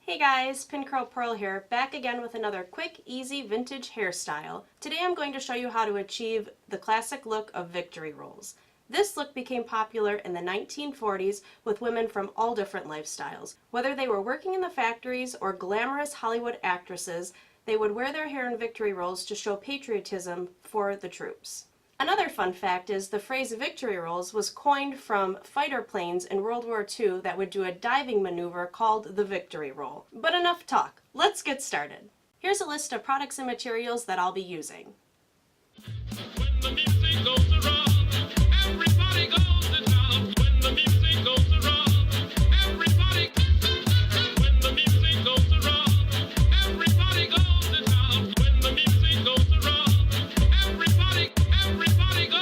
Hey guys, Pincurl Pearl here, back again with another quick, easy vintage hairstyle. Today I'm going to show you how to achieve the classic look of victory rolls. This look became popular in the 1940s with women from all different lifestyles. Whether they were working in the factories or glamorous Hollywood actresses, they would wear their hair in victory rolls to show patriotism for the troops. Another fun fact is the phrase victory rolls was coined from fighter planes in World War II that would do a diving maneuver called the victory roll. But enough talk, let's get started. Here's a list of products and materials that I'll be using. When the music goes around, everybody goes to town. When the music goes around, everybody. When the music goes around, everybody goes to town. When the music goes around, everybody goes to town.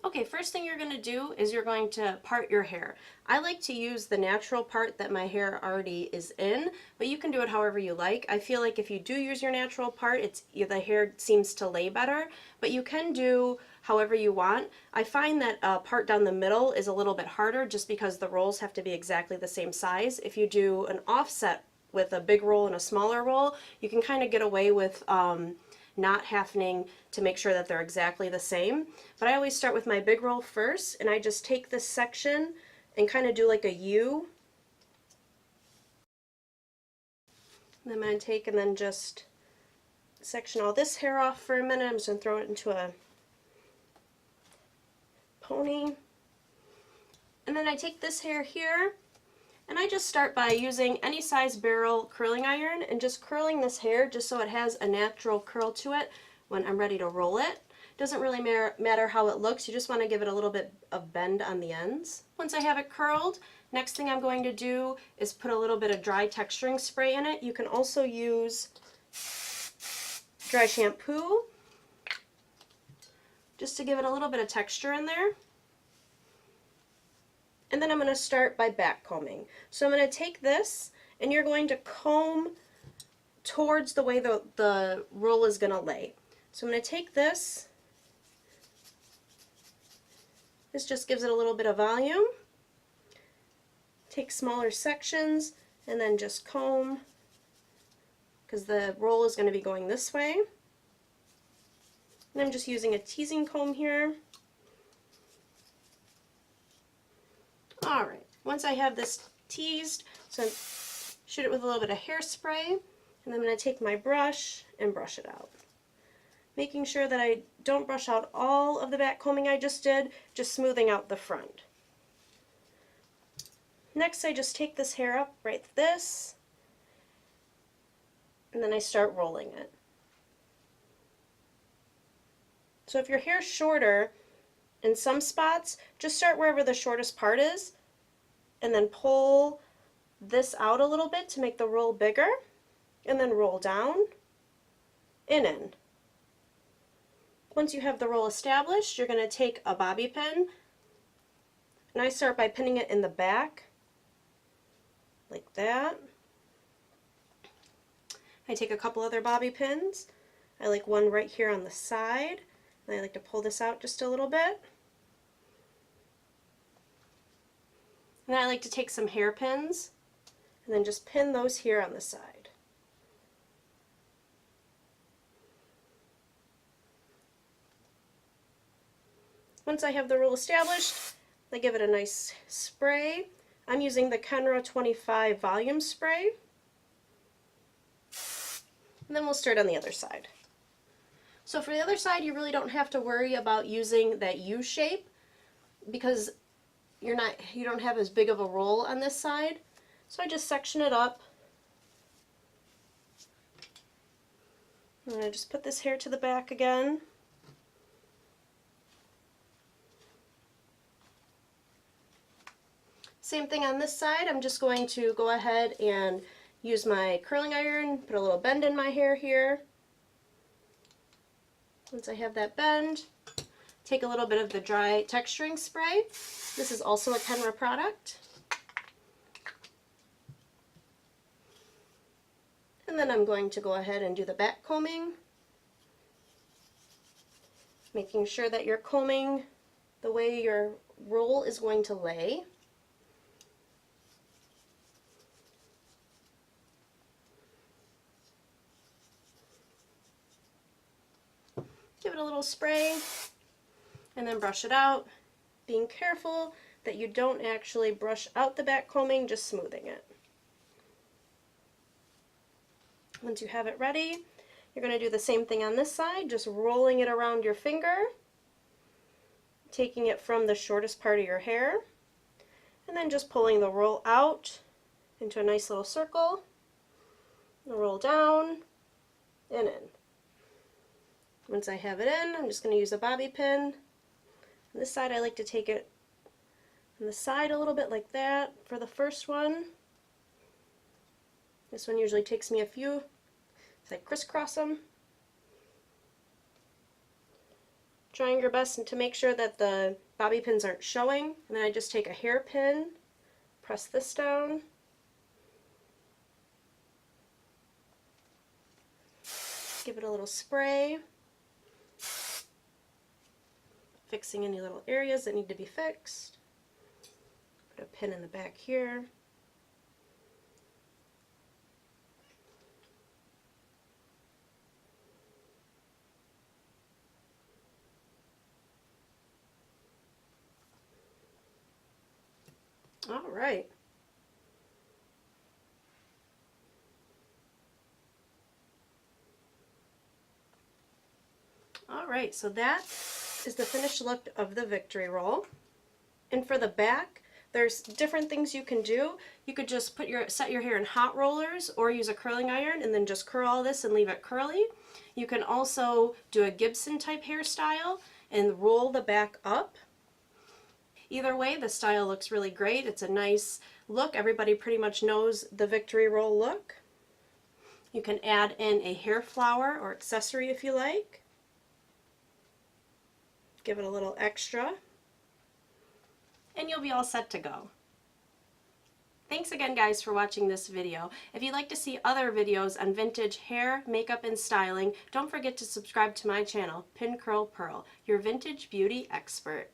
Okay, first thing you're going to do is you're going to part your hair. I like to use the natural part that my hair already is in, but you can do it however you like. I feel like if you do use your natural part, the hair seems to lay better, but you can do however you want. I find that part down the middle is a little bit harder just because the rolls have to be exactly the same size. If you do an offset with a big roll and a smaller roll, you can kind of get away with not having to make sure that they're exactly the same. But I always start with my big roll first, and I just take this section and kind of do like a U. And I'm going to take and then just section all this hair off for a minute. I'm just going to throw it into a pony. And then I take this hair here, and I just start by using any size barrel curling iron and just curling this hair just so it has a natural curl to it when I'm ready to roll it. Doesn't really matter how it looks, you just want to give it a little bit of bend on the ends. Once I have it curled, next thing I'm going to do is put a little bit of dry texturing spray in it. You can also use dry shampoo just to give it a little bit of texture in there. And then I'm going to start by back combing. So I'm going to take this, and you're going to comb towards the way the roll is going to lay. So I'm going to take this. This just gives it a little bit of volume. Take smaller sections and then just comb, because the roll is going to be going this way. And I'm just using a teasing comb here. Alright, once I have this teased, so shoot it with a little bit of hairspray, and I'm going to take my brush and brush it out. Making sure that I don't brush out all of the back combing I just did, just smoothing out the front. Next I just take this hair up right this, and then I start rolling it. So if your hair's shorter, in some spots, just start wherever the shortest part is, and then pull this out a little bit to make the roll bigger, and then roll down and in. Once you have the roll established, you're going to take a bobby pin, and I start by pinning it in the back, like that. I take a couple other bobby pins. I like one right here on the side, and I like to pull this out just a little bit. And then I like to take some hairpins and then just pin those here on the side. Once I have the roll established, I give it a nice spray. I'm using the KENRA 25 volume spray. And then we'll start on the other side. So for the other side, you really don't have to worry about using that U shape because you don't have as big of a roll on this side. So I just section it up. And I just put this hair to the back again. Same thing on this side. I'm just going to go ahead and use my curling iron, put a little bend in my hair here. Once I have that bend, take a little bit of the dry texturing spray. This is also a KENRA product. And then I'm going to go ahead and do the back combing, making sure that you're combing the way your roll is going to lay. Give it a little spray and then brush it out, being careful that you don't actually brush out the back combing, just smoothing it. Once you have it ready, you're going to do the same thing on this side, just rolling it around your finger, taking it from the shortest part of your hair, and then just pulling the roll out into a nice little circle, and roll down and in. Once I have it in, I'm just going to use a bobby pin. On this side, I like to take it on the side a little bit like that for the first one. This one usually takes me a few, so I crisscross them. Trying your best to make sure that the bobby pins aren't showing, and then I just take a hairpin, press this down, give it a little spray, fixing any little areas that need to be fixed. Put a pin in the back here. All right. All right, so that is the finished look of the victory roll. And for the back, there's different things you can do. You could just set your hair in hot rollers or use a curling iron and then just curl all this and leave it curly. You can also do a Gibson type hairstyle and roll the back up. Either way, the style looks really great. It's a nice look. Everybody pretty much knows the victory roll look. You can add in a hair flower or accessory if you like. Give it a little extra, and you'll be all set to go. Thanks again, guys, for watching this video. If you'd like to see other videos on vintage hair, makeup, and styling, don't forget to subscribe to my channel, Pincurl Pearl, your vintage beauty expert.